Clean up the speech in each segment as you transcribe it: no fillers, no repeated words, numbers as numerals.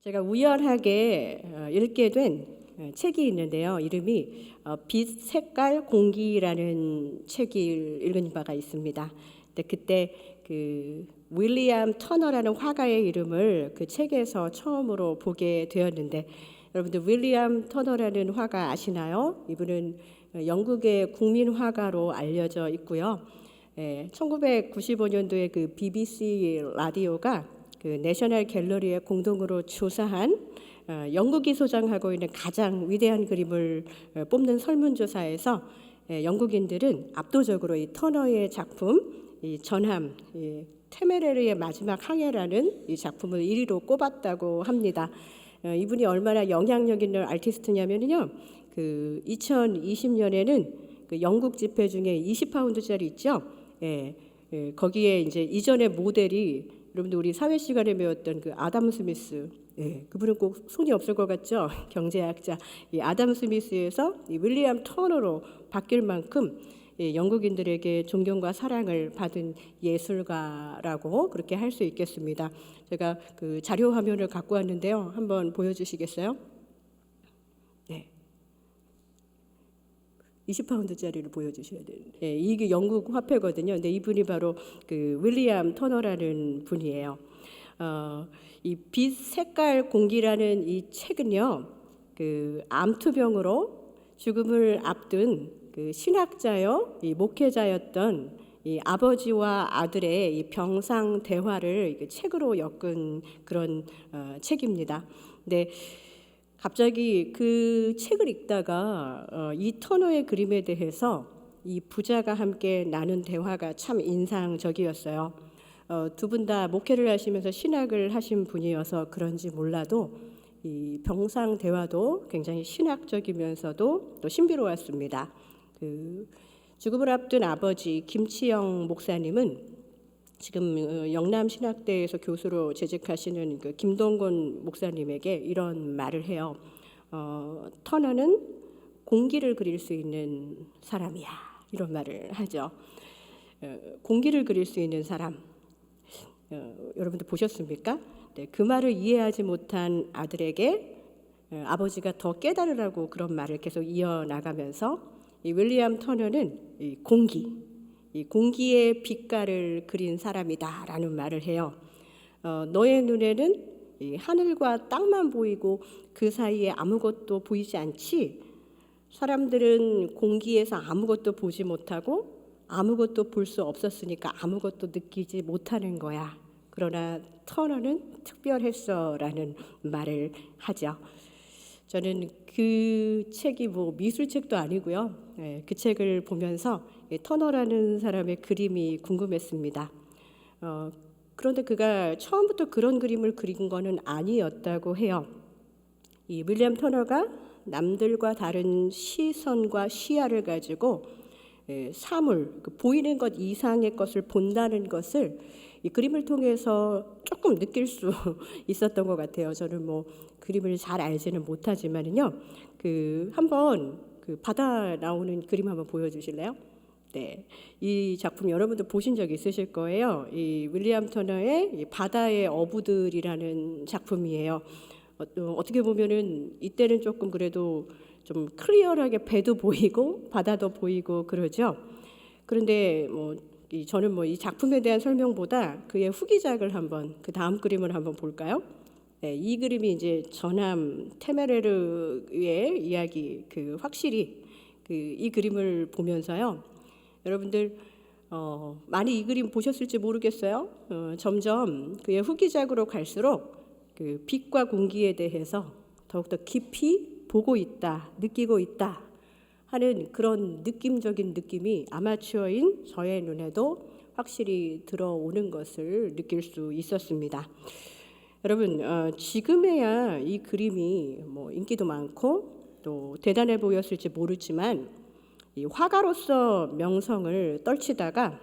제가 우연하게 읽게 된 책이 있는데요. 이름이 빛, 색깔, 공기라는 책을 읽은 바가 있습니다. 근데 그때 그 윌리엄 터너라는 화가의 이름을 그 책에서 처음으로 보게 되었는데, 여러분들 윌리엄 터너라는 화가 아시나요? 이분은 영국의 국민 화가로 알려져 있고요. 1995년도에 그 BBC 라디오가 그 내셔널 갤러리에 공동으로 조사한 영국이 소장하고 있는 가장 위대한 그림을 뽑는 설문조사에서 영국인들은 압도적으로 이 터너의 작품, 이 전함, 이 테메레르의 마지막 항해라는 이 작품을 1위로 꼽았다고 합니다. 이분이 얼마나 영향력 있는 아티스트냐면요, 그 2020년에는 그 영국 지폐 중에 20파운드짜리 있죠. 거기에 이제 이전의 모델이 여러분들 우리 사회 시간에 배웠던 그 아담 스미스, 그분은 꼭 손이 없을 것 같죠? 경제학자 이 아담 스미스에서 이 윌리엄 터너로 바뀔 만큼 영국인들에게 존경과 사랑을 받은 예술가라고 그렇게 할 수 있겠습니다. 제가 그 자료 화면을 갖고 왔는데요, 한번 보여주시겠어요? 네. 20파운드짜리를 보여주셔야 되는데, 이게 영국 화폐거든요. 근데 이분이 바로 그 윌리엄 터너라는 분이에요. 이 빛, 색깔, 공기라는 이 책은요, 그 암투병으로 죽음을 앞둔 그 신학자요, 이 목회자였던 이 아버지와 아들의 이 병상 대화를 책으로 엮은 그런 책입니다. 근데 갑자기 그 책을 읽다가 이 터너의 그림에 대해서 이 부자가 함께 나눈 대화가 참 인상적이었어요. 두 분 다 목회를 하시면서 신학을 하신 분이어서 그런지 몰라도 이 병상 대화도 굉장히 신학적이면서도 또 신비로웠습니다. 그 죽음을 앞둔 아버지 김치영 목사님은 지금 영남신학대에서 교수로 재직하시는 그 김동건 목사님에게 이런 말을 해요. 터너는 공기를 그릴 수 있는 사람이야, 이런 말을 하죠. 공기를 그릴 수 있는 사람, 여러분들 보셨습니까? 네, 그 말을 이해하지 못한 아들에게 아버지가 더 깨달으라고 그런 말을 계속 이어나가면서 이 윌리엄 터너는 이 공기의 빛깔을 그린 사람이다라는 말을 해요. 너의 눈에는 이 하늘과 땅만 보이고 그 사이에 아무것도 보이지 않지? 사람들은 공기에서 아무것도 보지 못하고 아무것도 볼 수 없었으니까 아무것도 느끼지 못하는 거야. 그러나 터너는 특별했어라는 말을 하죠. 저는 그 책이 뭐 미술책도 아니고요. 그 책을 보면서 터너라는 사람의 그림이 궁금했습니다. 그런데 그가 처음부터 그런 그림을 그린 거는 아니었다고 해요. 이 윌리엄 터너가 남들과 다른 시선과 시야를 가지고 사물, 보이는 것 이상의 것을 본다는 것을 이 그림을 통해서 조금 느낄 수 있었던 것 같아요. 저는 뭐 그림을 잘 알지는 못하지만은요, 그 한번 그 바다 나오는 그림 한번 보여주실래요? 네, 이 작품 여러분들 보신 적 있으실 거예요. 이 윌리엄 터너의 이 바다의 어부들이라는 작품이에요. 어떻게 보면은 이때는 조금 그래도 좀 클리어하게 배도 보이고 바다도 보이고 그러죠. 그런데 저는 이 작품에 대한 설명보다 그의 후기작을 한번, 그 다음 그림을 한번 볼까요? 네, 이 그림이 이제 전함 테메레르의 이야기, 그 확실히 이 그림을 보면서요, 여러분들 많이 이 그림 보셨을지 모르겠어요. 점점 그의 후기작으로 갈수록 그 빛과 공기에 대해서 더욱더 깊이 보고 있다, 느끼고 있다 하는 그런 느낌적인 느낌이 아마추어인 저의 눈에도 확실히 들어오는 것을 느낄 수 있었습니다. 여러분, 지금에야 이 그림이 인기도 많고 또 대단해 보였을지 모르지만 이 화가로서 명성을 떨치다가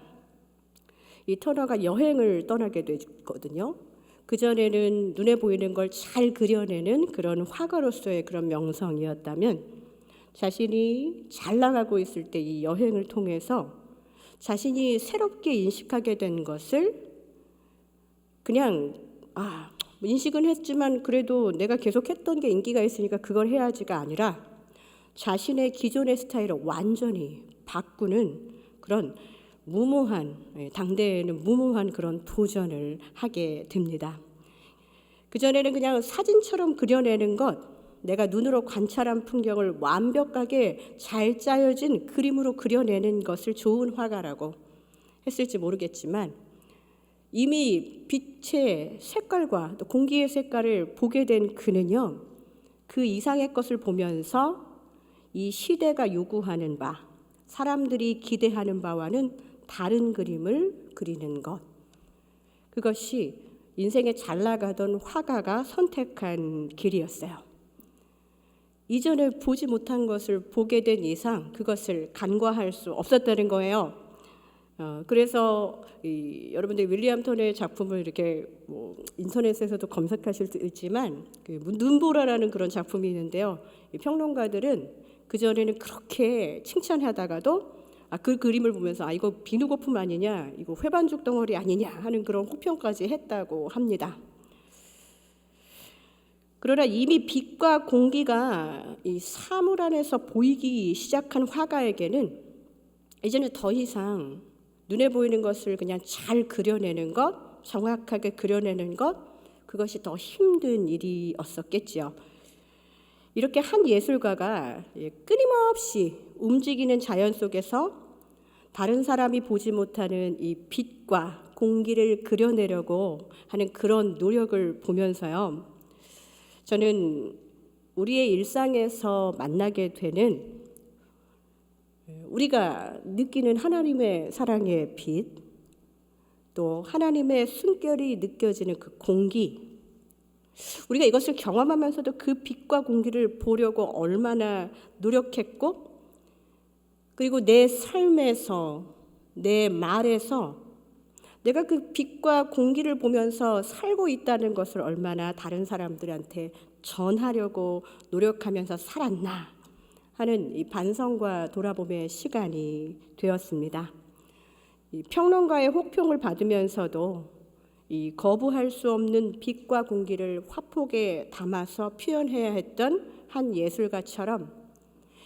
이 터너가 여행을 떠나게 됐거든요. 그전에는 눈에 보이는 걸 잘 그려내는 그런 화가로서의 그런 명성이었다면, 자신이 잘 나가고 있을 때 이 여행을 통해서 자신이 새롭게 인식하게 된 것을 그냥 인식은 했지만 그래도 내가 계속 했던 게 인기가 있으니까 그걸 해야지가 아니라 자신의 기존의 스타일을 완전히 바꾸는 그런 무모한, 당대에는 무모한 그런 도전을 하게 됩니다. 그전에는 그냥 사진처럼 그려내는 것, 내가 눈으로 관찰한 풍경을 완벽하게 잘 짜여진 그림으로 그려내는 것을 좋은 화가라고 했을지 모르겠지만 이미 빛의 색깔과 또 공기의 색깔을 보게 된 그는요, 그 이상의 것을 보면서 이 시대가 요구하는 바, 사람들이 기대하는 바와는 다른 그림을 그리는 것, 그것이 인생에 잘 나가던 화가가 선택한 길이었어요. 이전에 보지 못한 것을 보게 된 이상 그것을 간과할 수 없었다는 거예요. 그래서 여러분들 윌리엄 턴의 작품을 이렇게 인터넷에서도 검색하실 수 있지만 눈보라라는 그런 작품이 있는데요. 이 평론가들은 그 전에는 그렇게 칭찬하다가도 그 그림을 보면서 이거 비누 거품 아니냐, 이거 회반죽 덩어리 아니냐 하는 그런 혹평까지 했다고 합니다. 그러나 이미 빛과 공기가 이 사물 안에서 보이기 시작한 화가에게는 이제는 더 이상 눈에 보이는 것을 그냥 잘 그려내는 것, 정확하게 그려내는 것, 그것이 더 힘든 일이었었겠지요. 이렇게 한 예술가가 끊임없이 움직이는 자연 속에서 다른 사람이 보지 못하는 이 빛과 공기를 그려내려고 하는 그런 노력을 보면서요, 저는 우리의 일상에서 만나게 되는 우리가 느끼는 하나님의 사랑의 빛, 또 하나님의 숨결이 느껴지는 그 공기, 우리가 이것을 경험하면서도 그 빛과 공기를 보려고 얼마나 노력했고, 그리고 내 삶에서, 내 말에서 내가 그 빛과 공기를 보면서 살고 있다는 것을 얼마나 다른 사람들한테 전하려고 노력하면서 살았나 하는 이 반성과 돌아봄의 시간이 되었습니다. 이 평론가의 혹평을 받으면서도 이 거부할 수 없는 빛과 공기를 화폭에 담아서 표현해야 했던 한 예술가처럼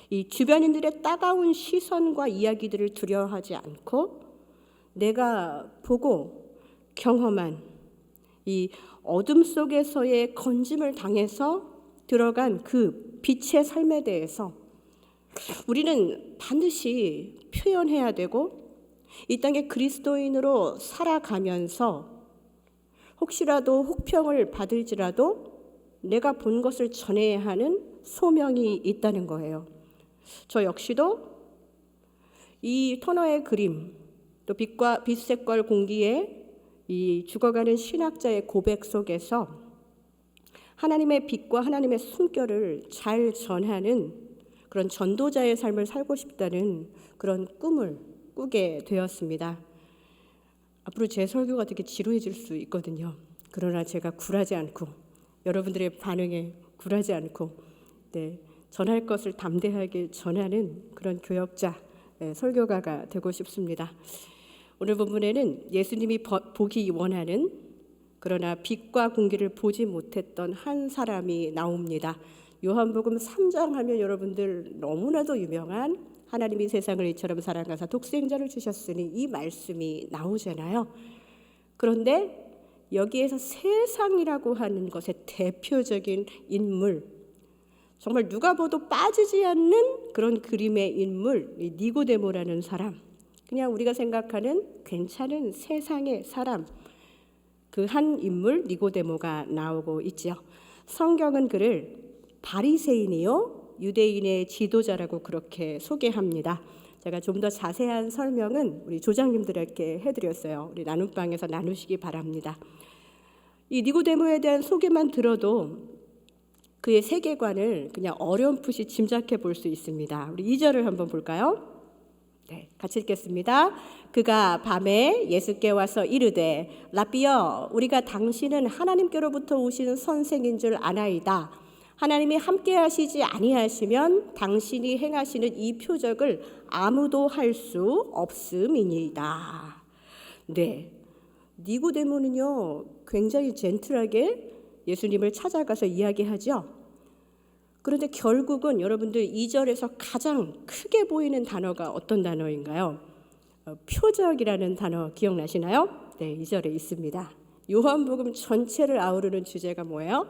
이 주변인들의 따가운 시선과 이야기들을 두려워하지 않고 내가 보고 경험한 이 어둠 속에서의 건짐을 당해서 들어간 그 빛의 삶에 대해서 우리는 반드시 표현해야 되고, 이 땅에 그리스도인으로 살아가면서 혹시라도 혹평을 받을지라도 내가 본 것을 전해야 하는 소명이 있다는 거예요. 저 역시도 이 터너의 그림, 또 빛과 빛색과 공기에 이 죽어가는 신학자의 고백 속에서 하나님의 빛과 하나님의 숨결을 잘 전하는 그런 전도자의 삶을 살고 싶다는 그런 꿈을 꾸게 되었습니다. 앞으로 제 설교가 되게 지루해질 수 있거든요. 그러나 제가 굴하지 않고 여러분들의 반응에 굴하지 않고 전할 것을 담대하게 전하는 그런 교역자, 설교가가 되고 싶습니다. 오늘 본문에는 예수님이 보기 원하는, 그러나 빛과 공기를 보지 못했던 한 사람이 나옵니다. 요한복음 3장 하면 여러분들 너무나도 유명한 하나님이 세상을 이처럼 사랑하사 독생자를 주셨으니 이 말씀이 나오잖아요. 그런데 여기에서 세상이라고 하는 것의 대표적인 인물, 정말 누가 봐도 빠지지 않는 그런 그림의 인물, 이 니고데모라는 사람, 그냥 우리가 생각하는 괜찮은 세상의 사람, 그 한 인물 니고데모가 나오고 있죠. 성경은 그를 바리새인이요 유대인의 지도자라고 그렇게 소개합니다. 제가 좀 더 자세한 설명은 우리 조장님들에게 해드렸어요. 우리 나눔방에서 나누시기 바랍니다. 이 니고데모에 대한 소개만 들어도 그의 세계관을 그냥 어렴풋이 짐작해 볼 수 있습니다. 우리 2절을 한번 볼까요? 같이 읽겠습니다. 그가 밤에 예수께 와서 이르되 라비여, 우리가 당신은 하나님께로부터 오신 선생인 줄 아나이다. 하나님이 함께 하시지 아니하시면 당신이 행하시는 이 표적을 아무도 할 수 없음이니이다. 니고데모는요 굉장히 젠틀하게 예수님을 찾아가서 이야기하죠. 그런데 결국은 여러분들 2절에서 가장 크게 보이는 단어가 어떤 단어인가요? 표적이라는 단어 기억나시나요? 네, 2절에 있습니다. 요한복음 전체를 아우르는 주제가 뭐예요?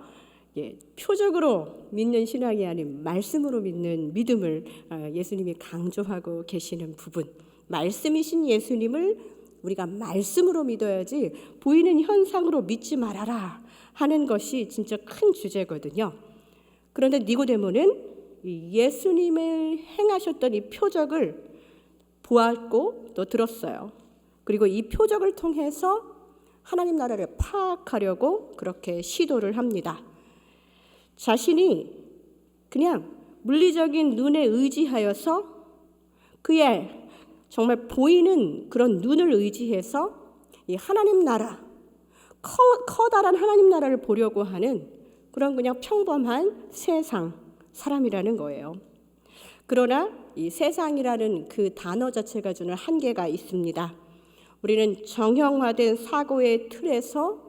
표적으로 믿는 신앙이 아닌 말씀으로 믿는 믿음을 예수님이 강조하고 계시는 부분. 말씀이신 예수님을 우리가 말씀으로 믿어야지 보이는 현상으로 믿지 말아라 하는 것이 진짜 큰 주제거든요. 그런데 니고데모는 예수님을 행하셨던 이 표적을 보았고 또 들었어요. 그리고 이 표적을 통해서 하나님 나라를 파악하려고 그렇게 시도를 합니다. 자신이 그냥 물리적인 눈에 의지하여서 그의 정말 보이는 그런 눈을 의지해서 이 하나님 나라, 커다란 하나님 나라를 보려고 하는 그런 그냥 평범한 세상 사람이라는 거예요. 그러나 이 세상이라는 그 단어 자체가 주는 한계가 있습니다. 우리는 정형화된 사고의 틀에서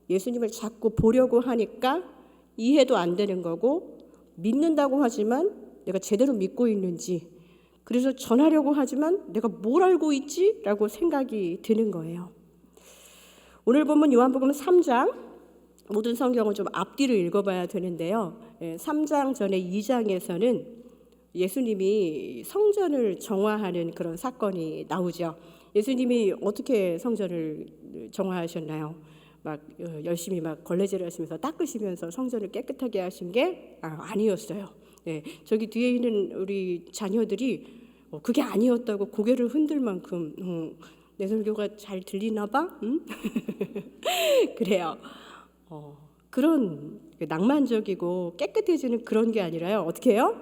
예수님을 자꾸 보려고 하니까 이해도 안 되는 거고, 믿는다고 하지만 내가 제대로 믿고 있는지, 그래서 전하려고 하지만 내가 뭘 알고 있지? 라고 생각이 드는 거예요. 오늘 보면 요한복음 3장, 모든 성경을 좀 앞뒤로 읽어봐야 되는데요. 3장 전에 2장에서는 예수님이 성전을 정화하는 그런 사건이 나오죠. 예수님이 어떻게 성전을 정화하셨나요? 막 열심히 막 걸레질을 하시면서 닦으시면서 성전을 깨끗하게 하신 게 아니었어요. 네, 저기 뒤에 있는 우리 자녀들이 그게 아니었다고 고개를 흔들 만큼 내 설교가 잘 들리나 봐? 응? 그래요. 그런 낭만적이고 깨끗해지는 그런 게 아니라요. 어떻게 해요?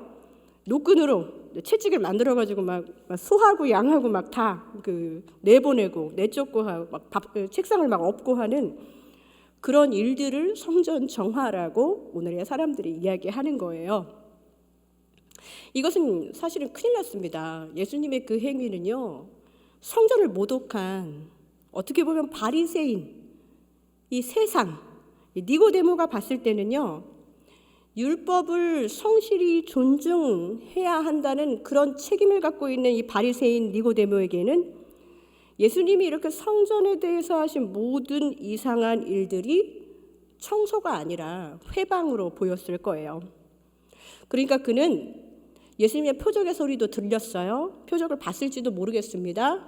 노끈으로 채찍을 만들어가지고 막 소하고 양하고 막 다 내보내고 내쫓고 하고 막 책상을 막 엎고 하는 그런 일들을 성전 정화라고 오늘의 사람들이 이야기하는 거예요. 이것은 사실은 큰일 났습니다. 예수님의 그 행위는요, 성전을 모독한 어떻게 보면 바리새인 이 세상 니고데모가 봤을 때는요, 율법을 성실히 존중해야 한다는 그런 책임을 갖고 있는 이 바리새인 니고데모에게는 예수님이 이렇게 성전에 대해서 하신 모든 이상한 일들이 청소가 아니라 회방으로 보였을 거예요. 그러니까 그는 예수님의 표적의 소리도 들렸어요. 표적을 봤을지도 모르겠습니다.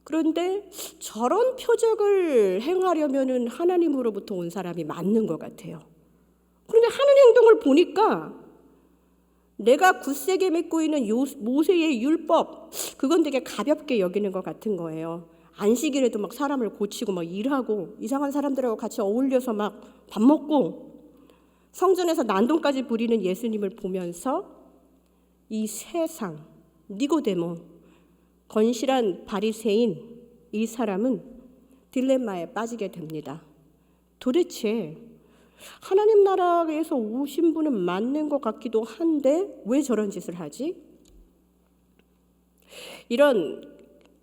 그런데 저런 표적을 행하려면은 하나님으로부터 온 사람이 맞는 것 같아요. 그런데 하는 행동을 보니까 내가 굳세게 맺고 있는 모세의 율법, 그건 되게 가볍게 여기는 것 같은 거예요. 안식일에도 막 사람을 고치고 막 일하고 이상한 사람들하고 같이 어울려서 막 밥 먹고 성전에서 난동까지 부리는 예수님을 보면서 이 세상, 니고데모, 건실한 바리새인 이 사람은 딜레마에 빠지게 됩니다. 도대체 하나님 나라에서 오신 분은 맞는 것 같기도 한데 왜 저런 짓을 하지? 이런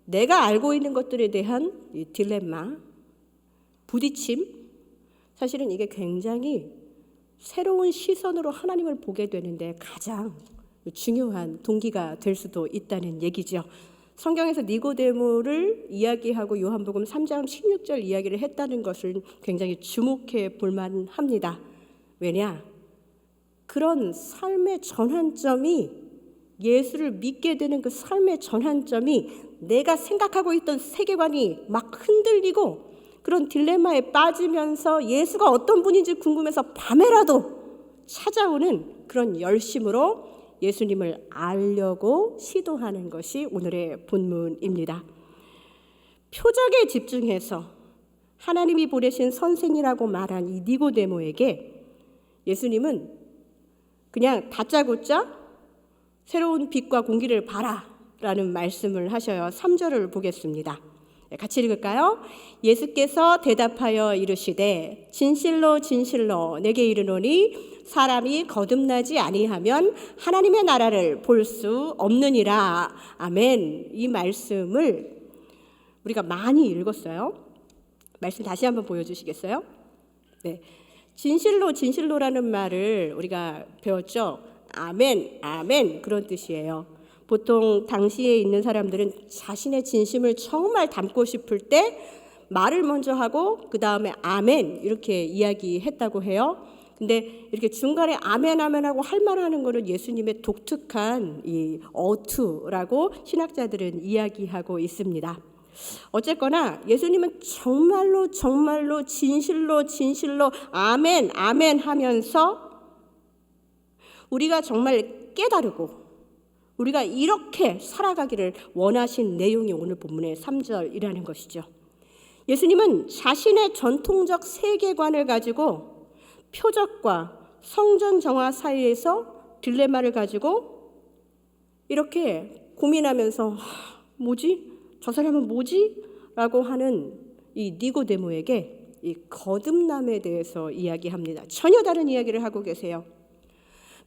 내가 알고 있는 것들에 대한 이 딜레마, 부딪힘, 사실은 이게 굉장히 새로운 시선으로 하나님을 보게 되는데 가장 중요한 동기가 될 수도 있다는 얘기죠. 성경에서 니고데모를 이야기하고 요한복음 3장 16절 이야기를 했다는 것을 굉장히 주목해 볼 만합니다. 왜냐? 그런 삶의 전환점이, 예수를 믿게 되는 그 삶의 전환점이 내가 생각하고 있던 세계관이 막 흔들리고 그런 딜레마에 빠지면서 예수가 어떤 분인지 궁금해서 밤에라도 찾아오는 그런 열심으로 예수님을 알려고 시도하는 것이 오늘의 본문입니다. 표적에 집중해서 하나님이 보내신 선생이라고 말한 이 니고데모에게 예수님은 그냥 다짜고짜 새로운 빛과 공기를 봐라 라는 말씀을 하셔요. 3절을 보겠습니다. 같이 읽을까요? 예수께서 대답하여 이르시되 진실로 진실로 내게 이르노니 사람이 거듭나지 아니하면 하나님의 나라를 볼 수 없느니라. 아멘. 이 말씀을 우리가 많이 읽었어요. 말씀 다시 한번 보여주시겠어요? 네. 진실로 진실로라는 말을 우리가 배웠죠. 아멘, 아멘 그런 뜻이에요. 보통 당시에 있는 사람들은 자신의 진심을 정말 담고 싶을 때 말을 먼저 하고 그 다음에 아멘 이렇게 이야기했다고 해요. 근데 이렇게 중간에 아멘 아멘하고 할 말하는 거는 예수님의 독특한 이 어투라고 신학자들은 이야기하고 있습니다. 어쨌거나 예수님은 정말로 정말로 진실로 진실로 아멘 아멘 하면서 우리가 정말 깨달고 우리가 이렇게 살아가기를 원하신 내용이 오늘 본문의 3절이라는 것이죠. 예수님은 자신의 전통적 세계관을 가지고 표적과 성전 정화 사이에서 딜레마를 가지고 이렇게 고민하면서 뭐지? 저 사람은 뭐지? 라고 하는 이 니고데모에게 이 거듭남에 대해서 이야기합니다. 전혀 다른 이야기를 하고 계세요.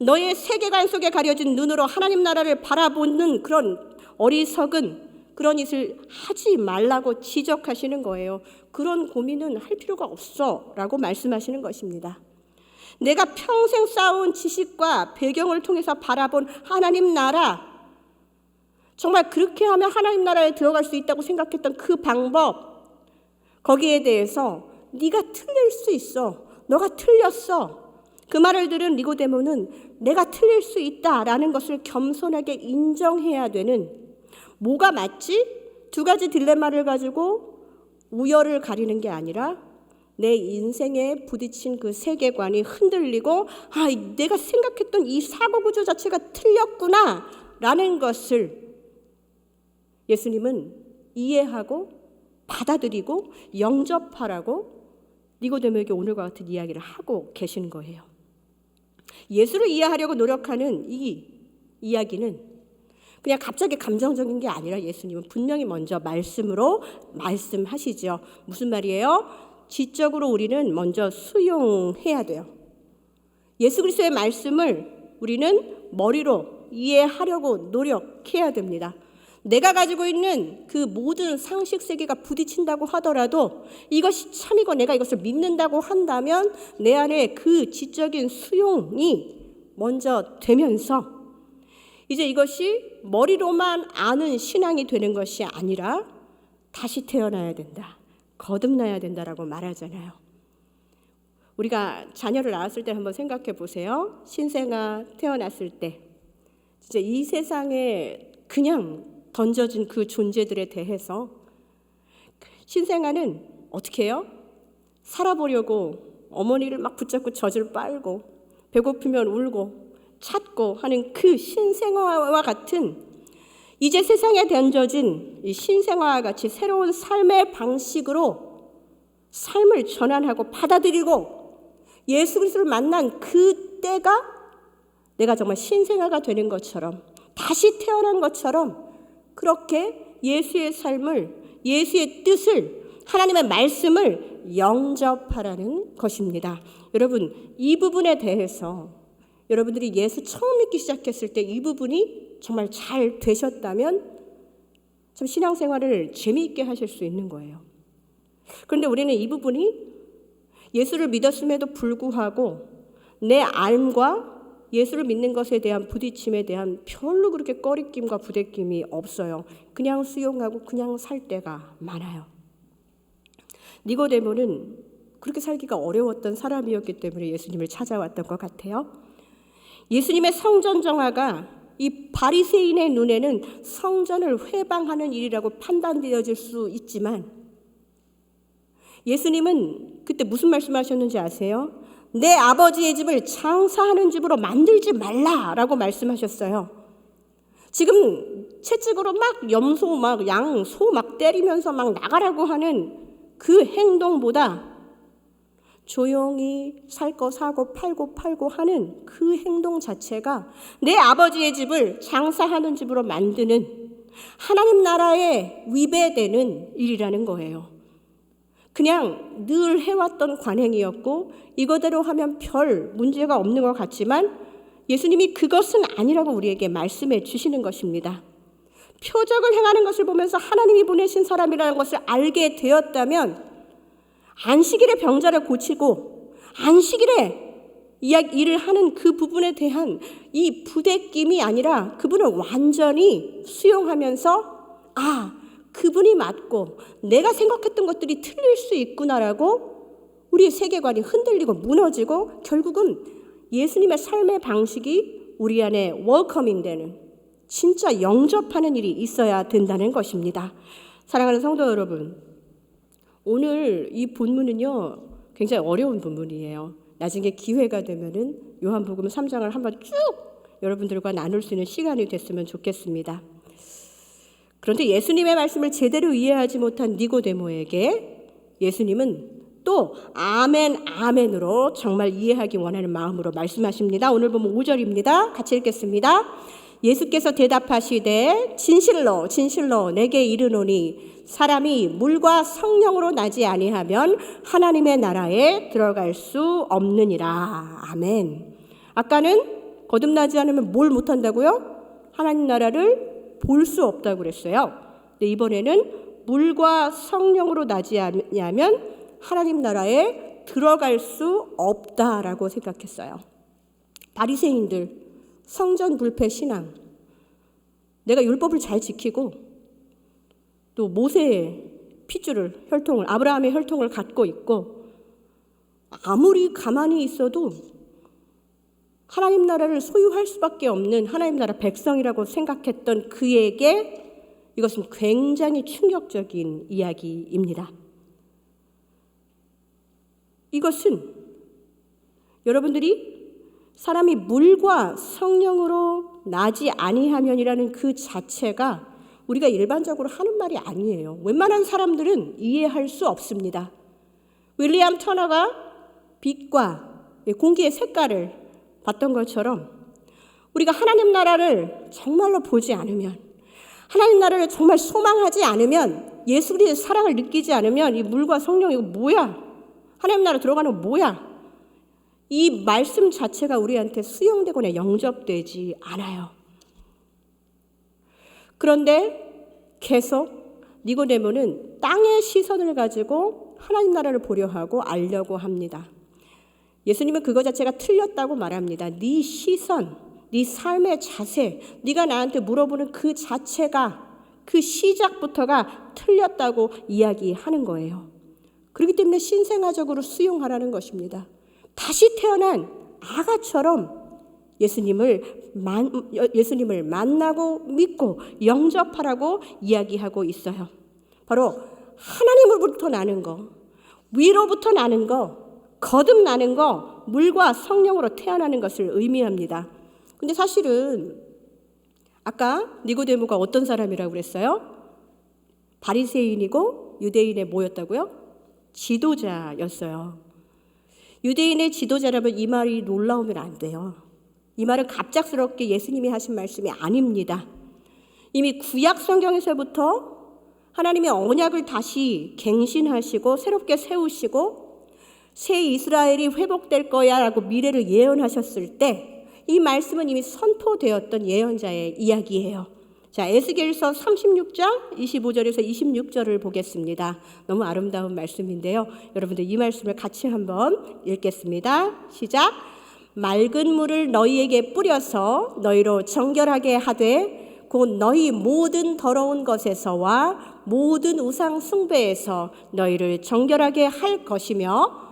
너의 세계관 속에 가려진 눈으로 하나님 나라를 바라보는 그런 어리석은 그런 짓을 하지 말라고 지적하시는 거예요. 그런 고민은 할 필요가 없어 라고 말씀하시는 것입니다. 내가 평생 쌓아온 지식과 배경을 통해서 바라본 하나님 나라, 정말 그렇게 하면 하나님 나라에 들어갈 수 있다고 생각했던 그 방법, 거기에 대해서 네가 틀릴 수 있어. 너가 틀렸어. 그 말을 들은 니고데모는 내가 틀릴 수 있다라는 것을 겸손하게 인정해야 되는, 뭐가 맞지? 두 가지 딜레마를 가지고 우열을 가리는 게 아니라 내 인생에 부딪힌 그 세계관이 흔들리고 내가 생각했던 이 사고구조 자체가 틀렸구나 라는 것을 예수님은 이해하고 받아들이고 영접하라고 니고데모에게 오늘과 같은 이야기를 하고 계신 거예요. 예수를 이해하려고 노력하는 이 이야기는 그냥 갑자기 감정적인 게 아니라 예수님은 분명히 먼저 말씀으로 말씀하시죠. 무슨 말이에요? 지적으로 우리는 먼저 수용해야 돼요. 예수 그리스도의 말씀을 우리는 머리로 이해하려고 노력해야 됩니다. 내가 가지고 있는 그 모든 상식 세계가 부딪힌다고 하더라도 이것이 참이고 내가 이것을 믿는다고 한다면 내 안에 그 지적인 수용이 먼저 되면서 이제 이것이 머리로만 아는 신앙이 되는 것이 아니라 다시 태어나야 된다. 거듭나야 된다라고 말하잖아요. 우리가 자녀를 낳았을 때 한번 생각해 보세요. 신생아 태어났을 때 진짜 이 세상에 그냥 던져진 그 존재들에 대해서 신생아는 어떻게 해요? 살아보려고 어머니를 막 붙잡고 젖을 빨고 배고프면 울고 찾고 하는 그 신생아와 같은 이제 세상에 던져진 이 신생아와 같이 새로운 삶의 방식으로 삶을 전환하고 받아들이고 예수 그리스도를 만난 그 때가 내가 정말 신생아가 되는 것처럼 다시 태어난 것처럼 그렇게 예수의 삶을 예수의 뜻을 하나님의 말씀을 영접하라는 것입니다. 여러분 이 부분에 대해서 여러분들이 예수 처음 믿기 시작했을 때 이 부분이 정말 잘 되셨다면 참 신앙생활을 재미있게 하실 수 있는 거예요. 그런데 우리는 이 부분이 예수를 믿었음에도 불구하고 내 삶과 예수를 믿는 것에 대한 부딪힘에 대한 별로 그렇게 꺼리낌과 부대낌이 없어요. 그냥 수용하고 그냥 살 때가 많아요. 니고데모는 그렇게 살기가 어려웠던 사람이었기 때문에 예수님을 찾아왔던 것 같아요. 예수님의 성전 정화가 이 바리새인의 눈에는 성전을 회방하는 일이라고 판단되어질 수 있지만 예수님은 그때 무슨 말씀하셨는지 아세요? 내 아버지의 집을 장사하는 집으로 만들지 말라라고 말씀하셨어요. 지금 채찍으로 막 염소 막 양, 소 막 때리면서 막 나가라고 하는 그 행동보다 조용히 살 거 사고 팔고 하는 그 행동 자체가 내 아버지의 집을 장사하는 집으로 만드는 하나님 나라에 위배되는 일이라는 거예요. 그냥 늘 해왔던 관행이었고 이거대로 하면 별 문제가 없는 것 같지만 예수님이 그것은 아니라고 우리에게 말씀해 주시는 것입니다. 표적을 행하는 것을 보면서 하나님이 보내신 사람이라는 것을 알게 되었다면 안식일에 병자를 고치고 안식일에 일을 하는 그 부분에 대한 이 부대낌이 아니라 그분을 완전히 수용하면서 그분이 맞고 내가 생각했던 것들이 틀릴 수 있구나라고 우리의 세계관이 흔들리고 무너지고 결국은 예수님의 삶의 방식이 우리 안에 웰커밍 되는, 진짜 영접하는 일이 있어야 된다는 것입니다. 사랑하는 성도 여러분, 오늘 이 본문은요 굉장히 어려운 본문이에요. 나중에 기회가 되면은 요한복음 3장을 한번 쭉 여러분들과 나눌 수 있는 시간이 됐으면 좋겠습니다. 그런데 예수님의 말씀을 제대로 이해하지 못한 니고데모에게 예수님은 또 아멘 아멘으로 정말 이해하기 원하는 마음으로 말씀하십니다. 오늘 보면 5절입니다. 같이 읽겠습니다. 예수께서 대답하시되 진실로 진실로 내게 이르노니 사람이 물과 성령으로 나지 아니하면 하나님의 나라에 들어갈 수 없느니라. 아멘. 아까는 거듭나지 않으면 뭘 못한다고요? 하나님 나라를 볼 수 없다고 그랬어요. 근데 이번에는 물과 성령으로 나지 않으면 하나님 나라에 들어갈 수 없다라고 생각했어요. 바리새인들, 성전 불패 신앙, 내가 율법을 잘 지키고 또 모세의 핏줄을, 혈통을, 아브라함의 혈통을 갖고 있고 아무리 가만히 있어도 하나님 나라를 소유할 수밖에 없는 하나님 나라 백성이라고 생각했던 그에게 이것은 굉장히 충격적인 이야기입니다. 이것은 여러분들이 사람이 물과 성령으로 나지 아니하면이라는 그 자체가 우리가 일반적으로 하는 말이 아니에요. 웬만한 사람들은 이해할 수 없습니다. 윌리엄 터너가 빛과 공기의 색깔을 봤던 것처럼 우리가 하나님 나라를 정말로 보지 않으면, 하나님 나라를 정말 소망하지 않으면, 예수 그리스도의 사랑을 느끼지 않으면 이 물과 성령 이거 뭐야? 하나님 나라 들어가는 거 뭐야? 이 말씀 자체가 우리한테 수용되거나 영접되지 않아요. 그런데 계속 니고데모는 땅의 시선을 가지고 하나님 나라를 보려 하고 알려고 합니다. 예수님은 그거 자체가 틀렸다고 말합니다. 네 시선, 네 삶의 자세, 네가 나한테 물어보는 그 자체가, 그 시작부터가 틀렸다고 이야기하는 거예요. 그렇기 때문에 신생아적으로 수용하라는 것입니다. 다시 태어난 아가처럼 예수님을 만나고 믿고 영접하라고 이야기하고 있어요. 바로 하나님으로부터 나는 거, 위로부터 나는 거, 거듭나는 거, 물과 성령으로 태어나는 것을 의미합니다. 근데 사실은 아까 니고데모가 어떤 사람이라고 그랬어요? 바리새인이고 유대인의 뭐였다고요? 지도자였어요. 유대인의 지도자라면 이 말이 놀라우면 안 돼요. 이 말은 갑작스럽게 예수님이 하신 말씀이 아닙니다. 이미 구약 성경에서부터 하나님의 언약을 다시 갱신하시고 새롭게 세우시고 새 이스라엘이 회복될 거야 라고 미래를 예언하셨을 때 이 말씀은 이미 선포되었던 예언자의 이야기예요. 자, 에스겔서 36장 25절에서 26절을 보겠습니다. 너무 아름다운 말씀인데요. 여러분들 이 말씀을 같이 한번 읽겠습니다. 시작. 맑은 물을 너희에게 뿌려서 너희로 정결하게 하되 곧 너희 모든 더러운 것에서와 모든 우상 숭배에서 너희를 정결하게 할 것이며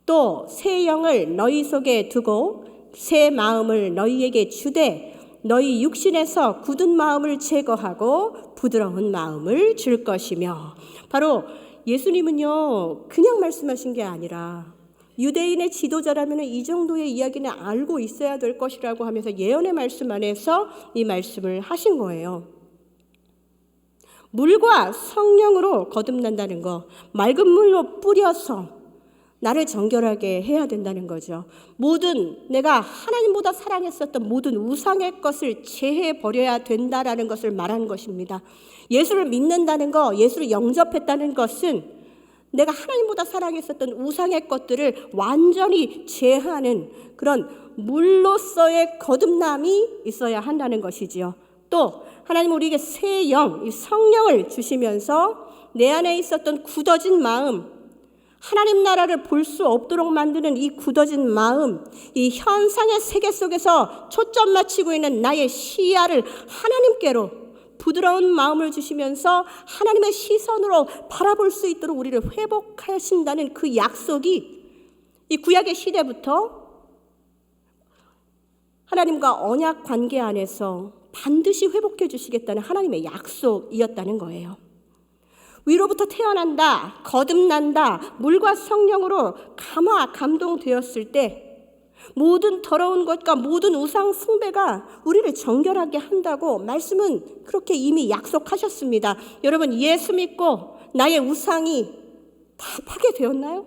또 새 영을 너희 속에 두고 새 마음을 너희에게 주되 너희 육신에서 굳은 마음을 제거하고 부드러운 마음을 줄 것이며. 바로 예수님은요 그냥 말씀하신 게 아니라 유대인의 지도자라면 이 정도의 이야기는 알고 있어야 될 것이라고 하면서 예언의 말씀 안에서 이 말씀을 하신 거예요. 물과 성령으로 거듭난다는 거, 맑은 물로 뿌려서 나를 정결하게 해야 된다는 거죠. 모든 내가 하나님보다 사랑했었던 모든 우상의 것을 제해버려야 된다라는 것을 말하는 것입니다. 예수를 믿는다는 거, 예수를 영접했다는 것은 내가 하나님보다 사랑했었던 우상의 것들을 완전히 제하는 그런 물로서의 거듭남이 있어야 한다는 것이지요. 또 하나님 우리에게 새 영, 이 성령을 주시면서 내 안에 있었던 굳어진 마음, 하나님 나라를 볼 수 없도록 만드는 이 굳어진 마음, 이 현상의 세계 속에서 초점 맞추고 있는 나의 시야를 하나님께로 부드러운 마음을 주시면서 하나님의 시선으로 바라볼 수 있도록 우리를 회복하신다는 그 약속이 이 구약의 시대부터 하나님과 언약 관계 안에서 반드시 회복해 주시겠다는 하나님의 약속이었다는 거예요. 위로부터 태어난다, 거듭난다, 물과 성령으로 감동되었을 때 모든 더러운 것과 모든 우상 숭배가 우리를 정결하게 한다고 말씀은 그렇게 이미 약속하셨습니다. 여러분, 예수 믿고 나의 우상이 다 파괴되었나요?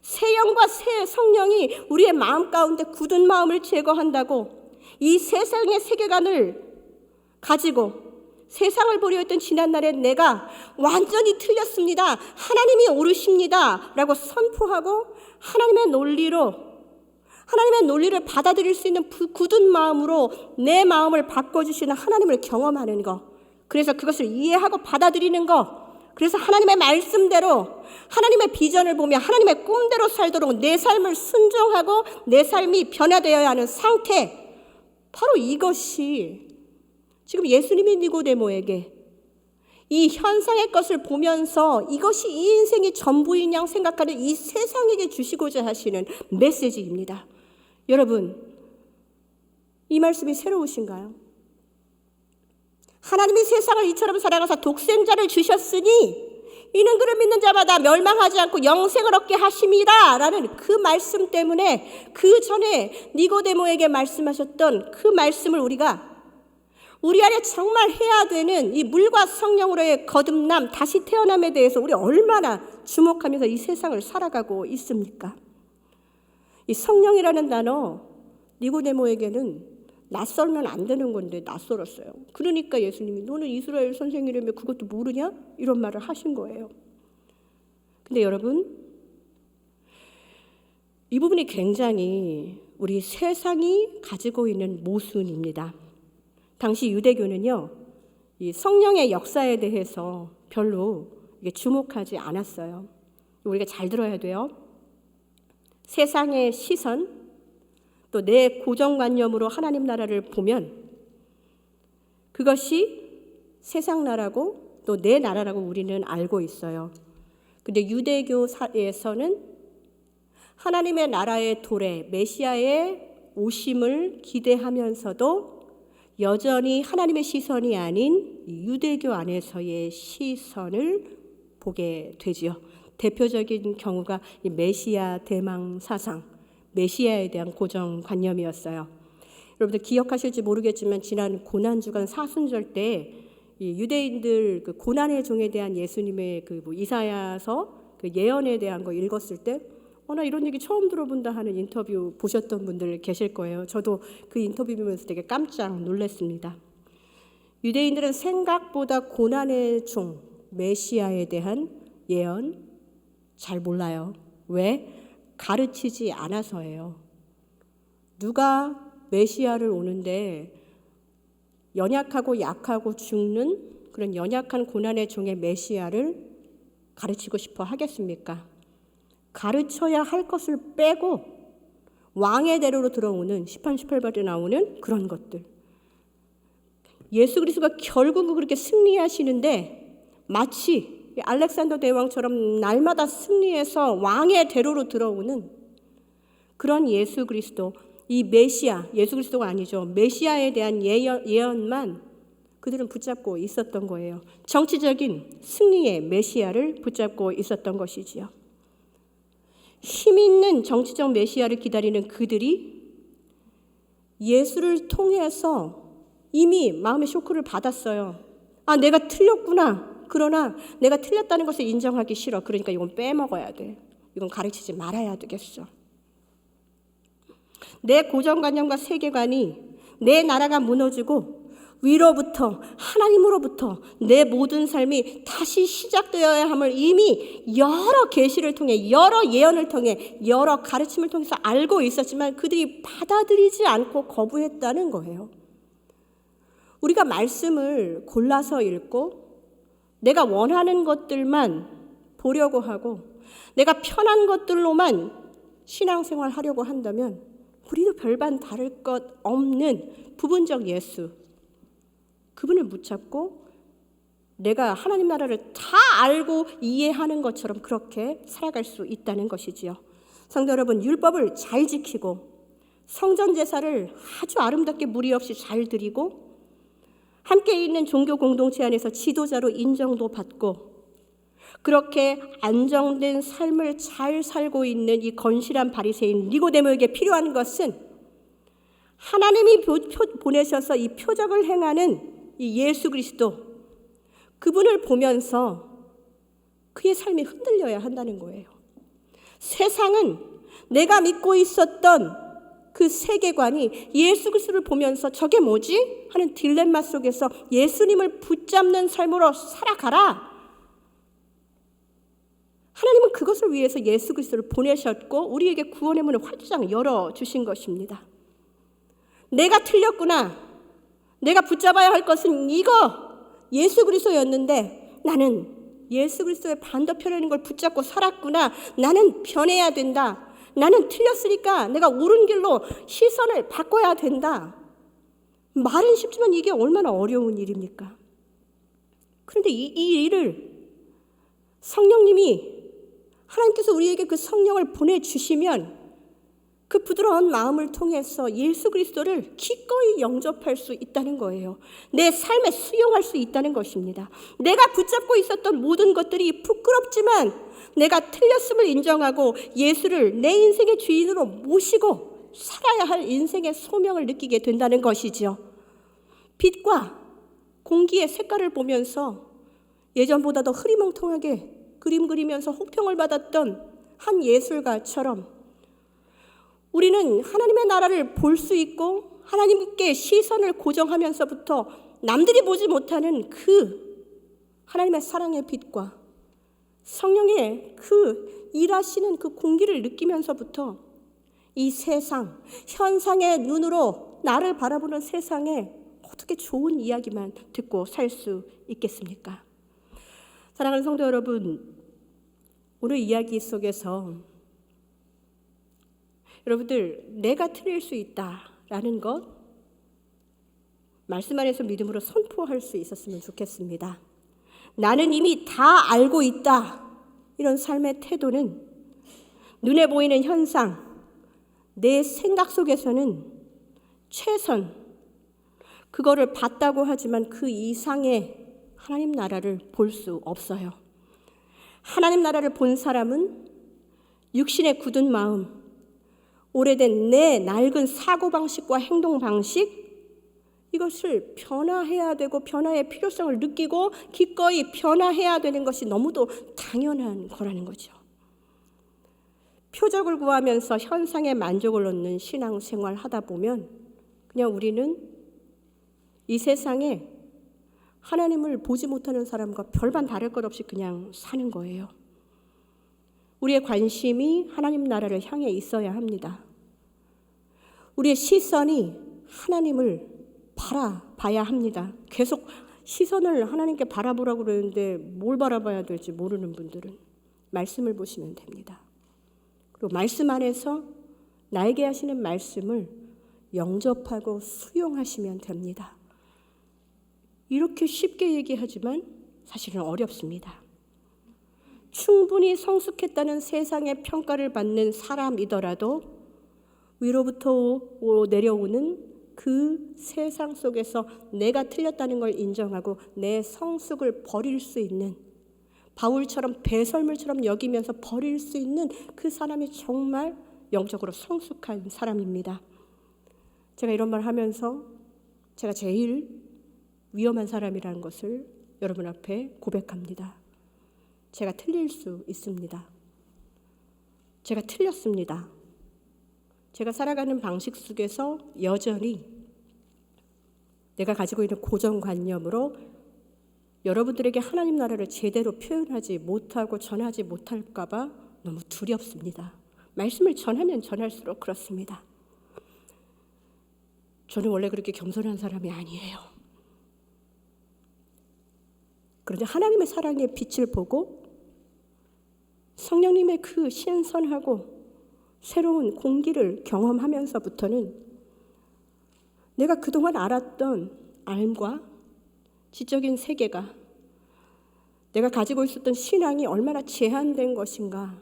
새 영과 새 성령이 우리의 마음 가운데 굳은 마음을 제거한다고 이 세상의 세계관을 가지고 세상을 보려 했던 지난날에 내가 완전히 틀렸습니다, 하나님이 옳으십니다 라고 선포하고 하나님의 논리를 받아들일 수 있는 굳은 마음으로 내 마음을 바꿔주시는 하나님을 경험하는 것, 그래서 그것을 이해하고 받아들이는 것, 그래서 하나님의 말씀대로 하나님의 비전을 보며 하나님의 꿈대로 살도록 내 삶을 순종하고 내 삶이 변화되어야 하는 상태, 바로 이것이 지금 예수님이 니고데모에게 이 현상의 것을 보면서 이것이 이 인생이 전부인 양 생각하는 이 세상에게 주시고자 하시는 메시지입니다. 여러분, 이 말씀이 새로우신가요? 하나님이 세상을 이처럼 사랑하사 독생자를 주셨으니 이는 그를 믿는 자마다 멸망하지 않고 영생을 얻게 하심이라 라는 그 말씀 때문에 그 전에 니고데모에게 말씀하셨던 그 말씀을 우리 안에 정말 해야 되는 이 물과 성령으로의 거듭남, 다시 태어남에 대해서 우리 얼마나 주목하면서 이 세상을 살아가고 있습니까? 이 성령이라는 단어, 니고데모에게는 낯설면 안 되는 건데 낯설었어요. 그러니까 예수님이 너는 이스라엘 선생이라며 그것도 모르냐? 이런 말을 하신 거예요. 근데 여러분, 이 부분이 굉장히 우리 세상이 가지고 있는 모순입니다. 당시 유대교는요, 이 성령의 역사에 대해서 별로 주목하지 않았어요. 우리가 잘 들어야 돼요. 세상의 시선, 또 내 고정관념으로 하나님 나라를 보면 그것이 세상 나라고 또 내 나라라고 우리는 알고 있어요. 근데 유대교에서는 하나님의 나라의 도래, 메시아의 오심을 기대하면서도 여전히 하나님의 시선이 아닌 유대교 안에서의 시선을 보게 되지요. 대표적인 경우가 이 메시아 대망 사상, 메시아에 대한 고정관념이었어요. 여러분들 기억하실지 모르겠지만 지난 고난주간 사순절 때 이 유대인들 그 고난의 종에 대한 예수님의 그 이사야서 그 예언에 대한 거 읽었을 때 나 이런 얘기 처음 들어본다 하는 인터뷰 보셨던 분들 계실 거예요. 저도 그 인터뷰 보면서 되게 깜짝 놀랐습니다. 유대인들은 생각보다 고난의 종 메시아에 대한 예언 잘 몰라요. 왜? 가르치지 않아서예요. 누가 메시아를 오는데 연약하고 약하고 죽는 그런 연약한 고난의 종의 메시아를 가르치고 싶어 하겠습니까? 가르쳐야 할 것을 빼고 왕의 대로로 들어오는 10편 18절에 나오는 그런 것들. 예수 그리스도가 결국은 그렇게 승리하시는데 마치 알렉산더 대왕처럼 날마다 승리해서 왕의 대로로 들어오는 그런 예수 그리스도, 이 메시아, 예수 그리스도가 아니죠. 메시아에 대한 예언만 그들은 붙잡고 있었던 거예요. 정치적인 승리의 메시아를 붙잡고 있었던 것이지요. 힘 있는 정치적 메시아를 기다리는 그들이 예수를 통해서 이미 마음의 쇼크를 받았어요. 내가 틀렸구나. 그러나 내가 틀렸다는 것을 인정하기 싫어. 그러니까 이건 빼먹어야 돼. 이건 가르치지 말아야 되겠어. 내 고정관념과 세계관이 내 나라가 무너지고 위로부터 하나님으로부터 내 모든 삶이 다시 시작되어야 함을 이미 여러 계시를 통해 여러 예언을 통해 여러 가르침을 통해서 알고 있었지만 그들이 받아들이지 않고 거부했다는 거예요. 우리가 말씀을 골라서 읽고 내가 원하는 것들만 보려고 하고 내가 편한 것들로만 신앙생활 하려고 한다면 우리도 별반 다를 것 없는 부분적 예수, 그분을 붙잡고 내가 하나님 나라를 다 알고 이해하는 것처럼 그렇게 살아갈 수 있다는 것이지요. 성도 여러분, 율법을 잘 지키고 성전 제사를 아주 아름답게 무리 없이 잘 드리고 함께 있는 종교 공동체 안에서 지도자로 인정도 받고 그렇게 안정된 삶을 잘 살고 있는 이 건실한 바리새인 니고데모에게 필요한 것은 하나님이 보내셔서 이 표적을 행하는 이 예수 그리스도, 그분을 보면서 그의 삶이 흔들려야 한다는 거예요. 세상은 내가 믿고 있었던 그 세계관이 예수 그리스도를 보면서 저게 뭐지? 하는 딜레마 속에서 예수님을 붙잡는 삶으로 살아가라. 하나님은 그것을 위해서 예수 그리스도를 보내셨고 우리에게 구원의 문을 활짝 열어주신 것입니다. 내가 틀렸구나. 내가 붙잡아야 할 것은 이거 예수 그리스도였는데 나는 예수 그리스도의 반대편이라는 걸 붙잡고 살았구나. 나는 변해야 된다. 나는 틀렸으니까 내가 옳은 길로 시선을 바꿔야 된다. 말은 쉽지만 이게 얼마나 어려운 일입니까? 그런데 이 일을 성령님이, 하나님께서 우리에게 그 성령을 보내주시면 그 부드러운 마음을 통해서 예수 그리스도를 기꺼이 영접할 수 있다는 거예요. 내 삶에 수용할 수 있다는 것입니다. 내가 붙잡고 있었던 모든 것들이 부끄럽지만 내가 틀렸음을 인정하고 예수를 내 인생의 주인으로 모시고 살아야 할 인생의 소명을 느끼게 된다는 것이죠. 빛과 공기의 색깔을 보면서 예전보다 더 흐리멍텅하게 그림 그리면서 호평을 받았던 한 예술가처럼 우리는 하나님의 나라를 볼 수 있고 하나님께 시선을 고정하면서부터 남들이 보지 못하는 그 하나님의 사랑의 빛과 성령의 그 일하시는 그 공기를 느끼면서부터 이 세상, 현상의 눈으로 나를 바라보는 세상에 어떻게 좋은 이야기만 듣고 살 수 있겠습니까? 사랑하는 성도 여러분, 오늘 이야기 속에서 여러분들, 내가 틀릴 수 있다라는 것 말씀 안에서 믿음으로 선포할 수 있었으면 좋겠습니다. 나는 이미 다 알고 있다. 이런 삶의 태도는 눈에 보이는 현상, 내 생각 속에서는 최선, 그거를 봤다고 하지만 그 이상의 하나님 나라를 볼 수 없어요. 하나님 나라를 본 사람은 육신의 굳은 마음, 오래된 내 낡은 사고방식과 행동방식, 이것을 변화해야 되고 변화의 필요성을 느끼고 기꺼이 변화해야 되는 것이 너무도 당연한 거라는 거죠. 표적을 구하면서 현상에 만족을 얻는 신앙생활 하다 보면 그냥 우리는 이 세상에 하나님을 보지 못하는 사람과 별반 다를 것 없이 그냥 사는 거예요. 우리의 관심이 하나님 나라를 향해 있어야 합니다. 우리의 시선이 하나님을 바라봐야 합니다. 계속 시선을 하나님께 바라보라고 그러는데 뭘 바라봐야 될지 모르는 분들은 말씀을 보시면 됩니다. 그리고 말씀 안에서 나에게 하시는 말씀을 영접하고 수용하시면 됩니다. 이렇게 쉽게 얘기하지만 사실은 어렵습니다. 충분히 성숙했다는 세상의 평가를 받는 사람이더라도 위로부터 내려오는 그 세상 속에서 내가 틀렸다는 걸 인정하고 내 성숙을 버릴 수 있는, 바울처럼 배설물처럼 여기면서 버릴 수 있는 그 사람이 정말 영적으로 성숙한 사람입니다. 제가 이런 말 하면서 제가 제일 위험한 사람이라는 것을 여러분 앞에 고백합니다. 제가 틀릴 수 있습니다. 제가 틀렸습니다. 제가 살아가는 방식 속에서 여전히 내가 가지고 있는 고정관념으로 여러분들에게 하나님 나라를 제대로 표현하지 못하고 전하지 못할까 봐 너무 두렵습니다. 말씀을 전하면 전할수록 그렇습니다. 저는 원래 그렇게 겸손한 사람이 아니에요. 그런데 하나님의 사랑의 빛을 보고 성령님의 그 신선하고 새로운 공기를 경험하면서부터는 내가 그동안 알았던 삶과 지적인 세계가, 내가 가지고 있었던 신앙이 얼마나 제한된 것인가,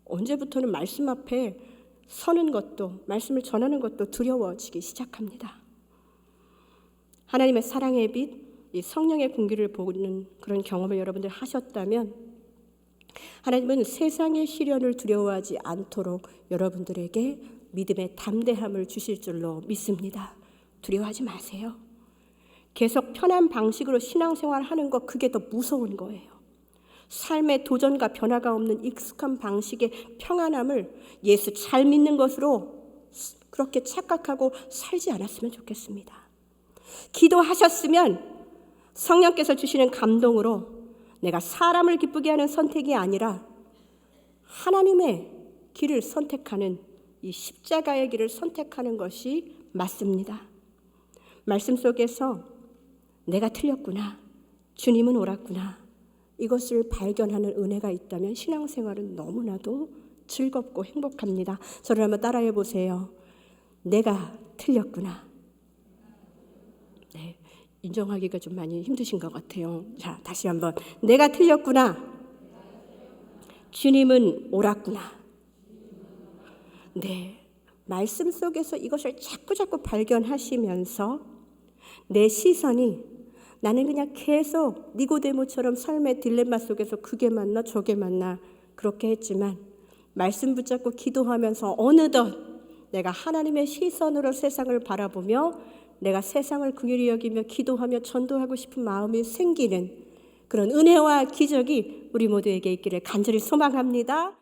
언제부터는 말씀 앞에 서는 것도, 말씀을 전하는 것도 두려워지기 시작합니다. 하나님의 사랑의 빛, 이 성령의 공기를 보는 그런 경험을 여러분들 하셨다면 하나님은 세상의 시련을 두려워하지 않도록 여러분들에게 믿음의 담대함을 주실 줄로 믿습니다. 두려워하지 마세요. 계속 편한 방식으로 신앙생활 하는 거, 그게 더 무서운 거예요. 삶의 도전과 변화가 없는 익숙한 방식의 평안함을 예수 잘 믿는 것으로 그렇게 착각하고 살지 않았으면 좋겠습니다. 기도하셨으면 성령께서 주시는 감동으로 내가 사람을 기쁘게 하는 선택이 아니라 하나님의 길을 선택하는, 이 십자가의 길을 선택하는 것이 맞습니다. 말씀 속에서 내가 틀렸구나, 주님은 옳았구나, 이것을 발견하는 은혜가 있다면 신앙생활은 너무나도 즐겁고 행복합니다. 저를 한번 따라해 보세요. 내가 틀렸구나. 네, 인정하기가 좀 많이 힘드신 것 같아요. 자, 다시 한번. 내가 틀렸구나. 주님은 옳았구나. 네, 말씀 속에서 이것을 자꾸 발견하시면서 내 시선이, 나는 그냥 계속 니고데모처럼 삶의 딜레마 속에서 그게 맞나 저게 맞나 그렇게 했지만 말씀 붙잡고 기도하면서 어느덧 내가 하나님의 시선으로 세상을 바라보며 내가 세상을 긍휼히 여기며 기도하며 전도하고 싶은 마음이 생기는 그런 은혜와 기적이 우리 모두에게 있기를 간절히 소망합니다.